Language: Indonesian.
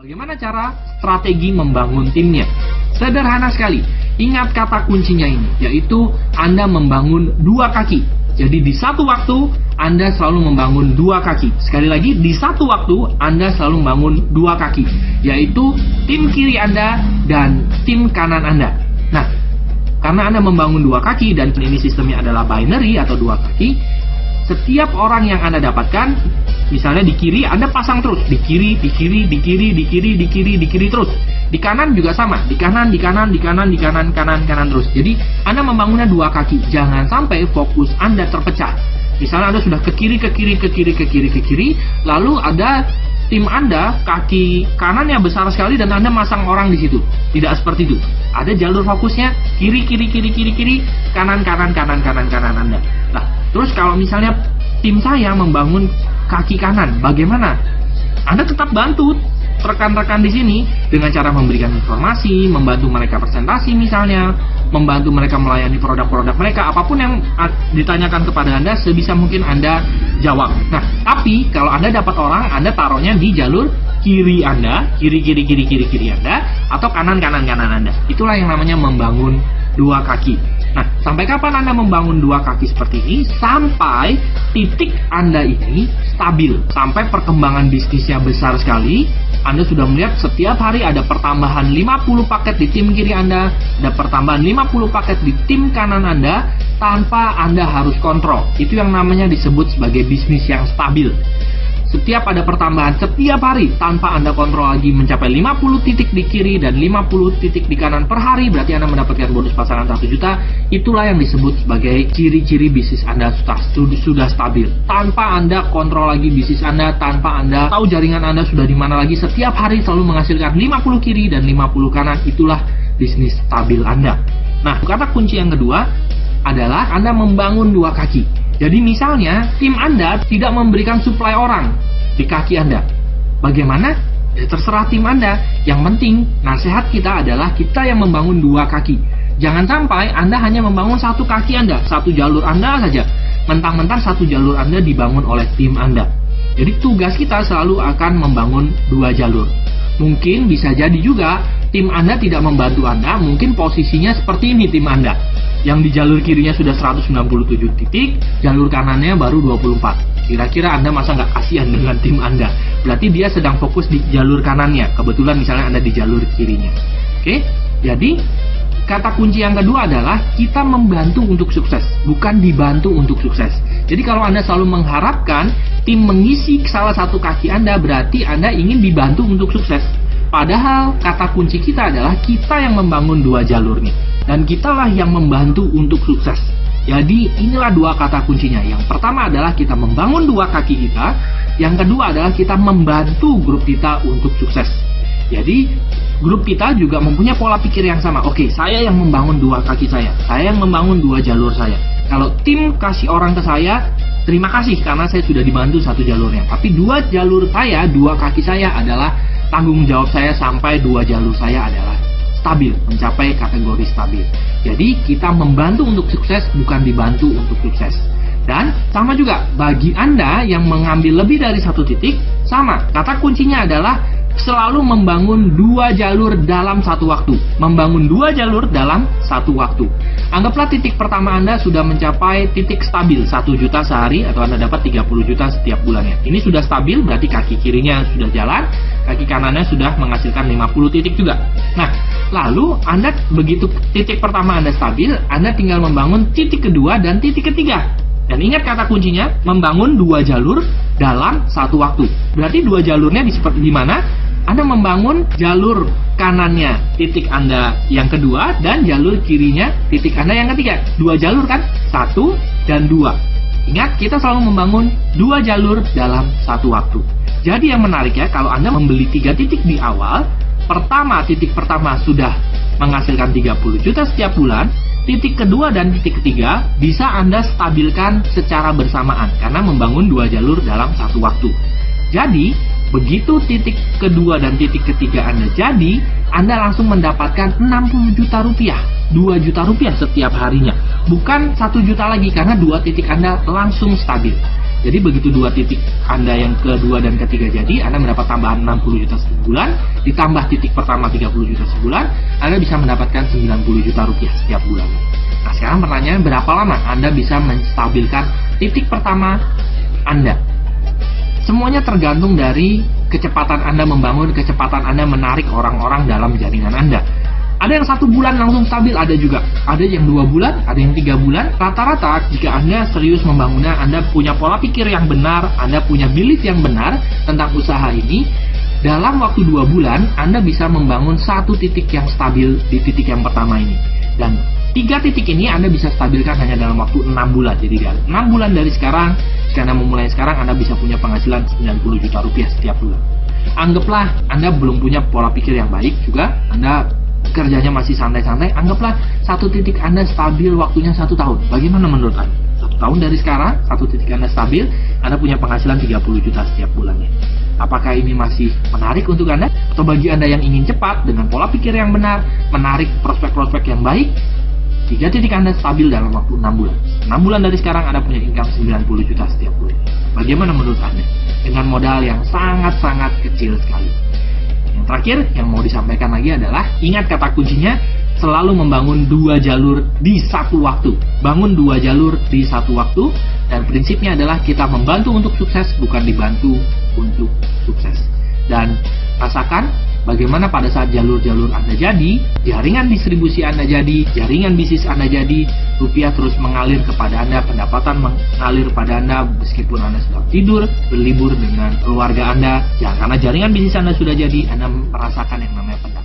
Bagaimana cara strategi membangun timnya? Sederhana sekali. Ingat kata kuncinya ini, yaitu Anda membangun dua kaki. Jadi di satu waktu, Anda selalu membangun dua kaki. Sekali lagi, di satu waktu, Anda selalu membangun dua kaki. Yaitu tim kiri Anda dan tim kanan Anda. Nah, karena Anda membangun dua kaki dan ini sistemnya adalah binary atau dua kaki, setiap orang yang Anda dapatkan, misalnya di kiri Anda pasang terus, di kiri terus. Di kanan juga sama, di kanan terus. Jadi Anda membangunnya dua kaki. Jangan sampai fokus Anda terpecah. Misalnya Anda sudah ke kiri, lalu ada tim Anda kaki kanannya besar sekali dan Anda masang orang di situ. Tidak seperti itu. Ada jalur fokusnya kiri, kanan Anda. Nah, terus kalau misalnya tim saya membangun kaki kanan, bagaimana? Anda tetap bantu rekan-rekan di sini dengan cara memberikan informasi, membantu mereka presentasi misalnya, membantu mereka melayani produk-produk mereka, apapun yang ditanyakan kepada Anda sebisa mungkin Anda jawab. Nah, tapi kalau Anda dapat orang, Anda taruhnya di jalur kiri Anda, kiri Anda, atau kanan Anda. Itulah yang namanya membangun dua kaki. Nah, sampai kapan Anda membangun dua kaki seperti ini? Sampai titik Anda ini stabil, sampai perkembangan bisnisnya besar sekali. Anda sudah melihat setiap hari ada pertambahan 50 paket di tim kiri Anda, ada pertambahan 50 paket di tim kanan Anda, tanpa Anda harus kontrol. Itu yang namanya disebut sebagai bisnis yang stabil. Setiap ada pertambahan setiap hari tanpa Anda kontrol lagi mencapai 50 titik di kiri dan 50 titik di kanan per hari, berarti Anda mendapatkan bonus pasangan 1 juta. Itulah yang disebut sebagai ciri-ciri bisnis Anda sudah stabil. Tanpa Anda kontrol lagi bisnis Anda, tanpa Anda tahu jaringan Anda sudah di mana lagi, setiap hari selalu menghasilkan 50 kiri dan 50 kanan. Itulah bisnis stabil Anda. Nah, kata kunci yang kedua adalah Anda membangun dua kaki. Jadi misalnya tim Anda tidak memberikan suplai orang di kaki Anda. Bagaimana? Ya terserah tim Anda. Yang penting nasihat kita adalah kita yang membangun dua kaki. Jangan sampai Anda hanya membangun satu kaki Anda, satu jalur Anda saja. Mentang-mentang satu jalur Anda dibangun oleh tim Anda. Jadi tugas kita selalu akan membangun dua jalur. Mungkin bisa jadi juga tim Anda tidak membantu Anda, mungkin posisinya seperti ini tim Anda. Yang di jalur kirinya sudah 197 titik, jalur kanannya baru 24. Kira-kira Anda masa nggak kasihan dengan tim Anda? Berarti dia sedang fokus di jalur kanannya, kebetulan misalnya Anda di jalur kirinya. Oke? Jadi, kata kunci yang kedua adalah kita membantu untuk sukses, bukan dibantu untuk sukses. Jadi kalau Anda selalu mengharapkan tim mengisi salah satu kaki Anda, berarti Anda ingin dibantu untuk sukses. Padahal kata kunci kita adalah kita yang membangun dua jalur nih, dan kitalah yang membantu untuk sukses. Jadi inilah dua kata kuncinya. Yang pertama adalah kita membangun dua kaki kita, yang kedua adalah kita membantu grup kita untuk sukses. Jadi grup kita juga mempunyai pola pikir yang sama. Oke, saya yang membangun dua kaki saya yang membangun dua jalur saya. Kalau tim kasih orang ke saya, terima kasih karena saya sudah dibantu satu jalurnya. Tapi dua jalur saya, dua kaki saya adalah tanggung jawab saya sampai dua jalur saya adalah stabil, mencapai kategori stabil. Jadi kita membantu untuk sukses, bukan dibantu untuk sukses. Dan sama juga bagi Anda yang mengambil lebih dari satu titik, sama. Kata kuncinya adalah selalu membangun dua jalur dalam satu waktu. Membangun dua jalur dalam satu waktu. Anggaplah titik pertama Anda sudah mencapai titik stabil 1 juta sehari, atau Anda dapat 30 juta setiap bulannya. Ini sudah stabil, berarti kaki kirinya sudah jalan, kaki kanannya sudah menghasilkan 50 titik juga. Nah, lalu Anda begitu titik pertama Anda stabil, Anda tinggal membangun titik kedua dan titik ketiga. Dan ingat kata kuncinya, membangun dua jalur dalam satu waktu. Berarti dua jalurnya di mana? Anda membangun jalur kanannya titik Anda yang kedua dan jalur kirinya titik Anda yang ketiga. Dua jalur kan? 1 dan 2. Ingat, kita selalu membangun dua jalur dalam satu waktu. Jadi yang menarik ya, kalau Anda membeli 3 titik di awal, titik pertama sudah menghasilkan 30 juta setiap bulan, titik kedua dan titik ketiga bisa Anda stabilkan secara bersamaan karena membangun dua jalur dalam satu waktu. Jadi, begitu titik kedua dan titik ketiga Anda jadi, Anda langsung mendapatkan 60 juta rupiah, 2 juta rupiah setiap harinya. Bukan 1 juta lagi, karena dua titik Anda langsung stabil. Jadi begitu dua titik Anda yang kedua dan ketiga jadi, Anda mendapat tambahan 60 juta sebulan, ditambah titik pertama 30 juta sebulan, Anda bisa mendapatkan 90 juta rupiah setiap bulan. Nah, sekarang pertanyaan, berapa lama Anda bisa menstabilkan titik pertama Anda? Semuanya tergantung dari kecepatan Anda membangun, kecepatan Anda menarik orang-orang dalam jaringan Anda. Ada yang 1 bulan langsung stabil, ada juga. Ada yang 2 bulan, ada yang 3 bulan. Rata-rata jika Anda serius membangunnya, Anda punya pola pikir yang benar, Anda punya belief yang benar tentang usaha ini, dalam waktu 2 bulan, Anda bisa membangun satu titik yang stabil di titik yang pertama ini. Dan 3 titik ini Anda bisa stabilkan hanya dalam waktu 6 bulan. Jadi 6 bulan dari sekarang, jika Anda memulai sekarang, Anda bisa punya penghasilan 90 juta rupiah setiap bulan. Anggaplah Anda belum punya pola pikir yang baik juga, Anda kerjanya masih santai-santai, anggaplah satu titik Anda stabil waktunya 1 tahun. Bagaimana menurut Anda? 1 tahun dari sekarang, satu titik Anda stabil, Anda punya penghasilan 30 juta setiap bulannya. Apakah ini masih menarik untuk Anda? Atau bagi Anda yang ingin cepat, dengan pola pikir yang benar, menarik prospek-prospek yang baik, 3 titik Anda stabil dalam waktu 6 bulan. 6 bulan dari sekarang Anda punya income 90 juta setiap bulan. Bagaimana menurut Anda? Dengan modal yang sangat-sangat kecil sekali. Yang terakhir yang mau disampaikan lagi adalah, ingat kata kuncinya, selalu membangun 2 jalur di satu waktu. Bangun 2 jalur di satu waktu, dan prinsipnya adalah kita membantu untuk sukses, bukan dibantu untuk sukses. Dan rasakan bagaimana pada saat jalur-jalur Anda jadi, jaringan distribusi Anda jadi, jaringan bisnis Anda jadi, rupiah terus mengalir kepada Anda, pendapatan mengalir pada Anda meskipun Anda sedang tidur, berlibur dengan keluarga Anda. Ya, karena jaringan bisnis Anda sudah jadi, Anda merasakan yang namanya pendapatan.